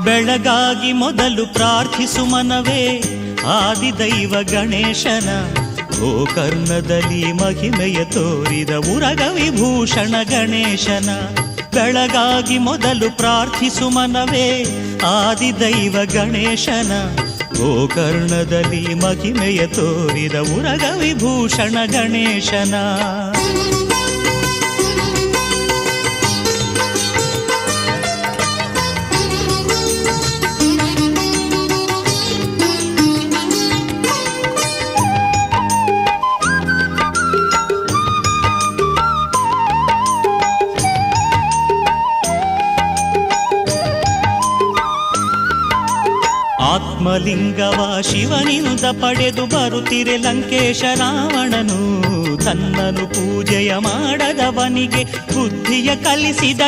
ಬೆಳಗಾಗಿ ಮೊದಲು ಪ್ರಾರ್ಥಿಸು ಮನವೇ ಆದಿದೈವ ಗಣೇಶನ. ಗೋಕರ್ಣದಲ್ಲಿ ಮಹಿಮೆಯ ತೋರಿದ ಉರಗ ವಿಭೂಷಣ ಗಣೇಶನ. ಬೆಳಗಾಗಿ ಮೊದಲು ಪ್ರಾರ್ಥಿಸು ಮನವೇ ಆದಿದೈವ ಗಣೇಶನ. ಗೋಕರ್ಣದಲ್ಲಿ ಮಹಿಮೆಯ ತೋರಿದ ಉರಗ ವಿಭೂಷಣ ಗಣೇಶನ. ಆತ್ಮಲಿಂಗವ ಶಿವನಿಂದ ಪಡೆದು ಬರುತ್ತಿರೆ ಲಂಕೇಶ ರಾವಣನು. ತನ್ನನು ಪೂಜೆಯ ಮಾಡದವನಿಗೆ ಬುದ್ಧಿಯ ಕಲಿಸಿದ